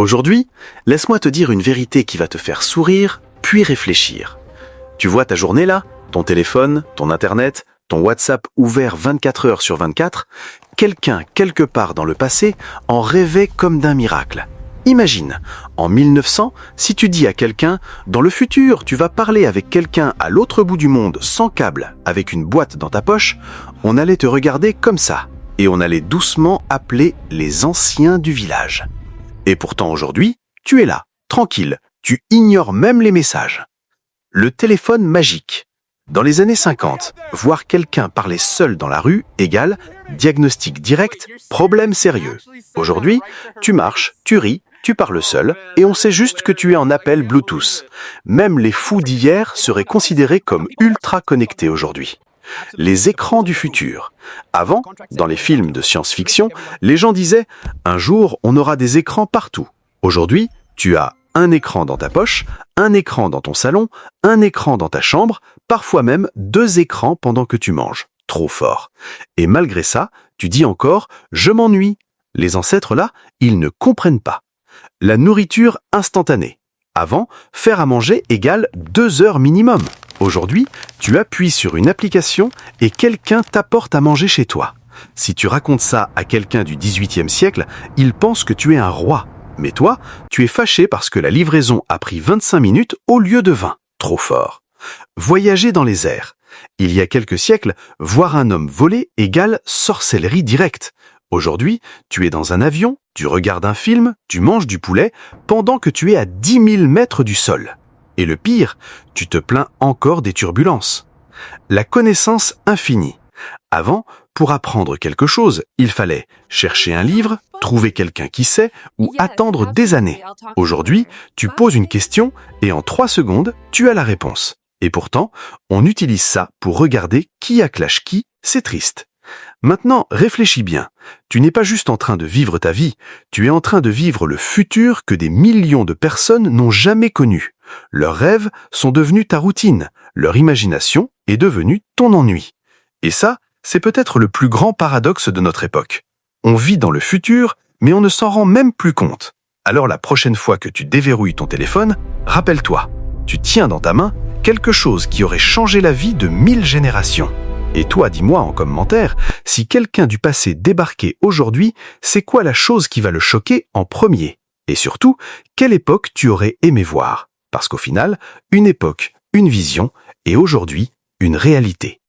Aujourd'hui, laisse-moi te dire une vérité qui va te faire sourire, puis réfléchir. Tu vois ta journée là, ton téléphone, ton internet, ton WhatsApp ouvert 24 heures sur 24, quelqu'un quelque part dans le passé en rêvait comme d'un miracle. Imagine, en 1900, si tu dis à quelqu'un « Dans le futur, tu vas parler avec quelqu'un à l'autre bout du monde sans câble, avec une boîte dans ta poche », on allait te regarder comme ça, et on allait doucement appeler les anciens du village. Et pourtant aujourd'hui, tu es là, tranquille, tu ignores même les messages. Le téléphone magique. Dans les années 50, voir quelqu'un parler seul dans la rue égale diagnostic direct, problème sérieux. Aujourd'hui, tu marches, tu ris, tu parles seul et on sait juste que tu es en appel Bluetooth. Même les fous d'hier seraient considérés comme ultra connectés aujourd'hui. Les écrans du futur. Avant, dans les films de science-fiction, les gens disaient « Un jour, on aura des écrans partout ». Aujourd'hui, tu as un écran dans ta poche, un écran dans ton salon, un écran dans ta chambre, parfois même 2 écrans pendant que tu manges. Trop fort. Et malgré ça, tu dis encore « Je m'ennuie ». Les ancêtres là, ils ne comprennent pas. La nourriture instantanée. Avant, faire à manger égale 2 heures minimum. Aujourd'hui, tu appuies sur une application et quelqu'un t'apporte à manger chez toi. Si tu racontes ça à quelqu'un du XVIIIe siècle, il pense que tu es un roi. Mais toi, tu es fâché parce que la livraison a pris 25 minutes au lieu de 20. Trop fort. Voyager dans les airs. Il y a quelques siècles, voir un homme voler égale sorcellerie directe. Aujourd'hui, tu es dans un avion, tu regardes un film, tu manges du poulet, pendant que tu es à 10 000 mètres du sol. Et le pire, tu te plains encore des turbulences. La connaissance infinie. Avant, pour apprendre quelque chose, il fallait chercher un livre, trouver quelqu'un qui sait ou attendre des années. Aujourd'hui, tu poses une question et en 3 secondes, tu as la réponse. Et pourtant, on utilise ça pour regarder qui a clash qui, c'est triste. Maintenant, réfléchis bien. Tu n'es pas juste en train de vivre ta vie, tu es en train de vivre le futur que des millions de personnes n'ont jamais connu. Leurs rêves sont devenus ta routine, leur imagination est devenue ton ennui. Et ça, c'est peut-être le plus grand paradoxe de notre époque. On vit dans le futur, mais on ne s'en rend même plus compte. Alors la prochaine fois que tu déverrouilles ton téléphone, rappelle-toi, tu tiens dans ta main quelque chose qui aurait changé la vie de 1000 générations. Et toi, dis-moi en commentaire, si quelqu'un du passé débarquait aujourd'hui, c'est quoi la chose qui va le choquer en premier? Et surtout, quelle époque tu aurais aimé voir? Parce qu'au final, une époque, une vision, et aujourd'hui, une réalité.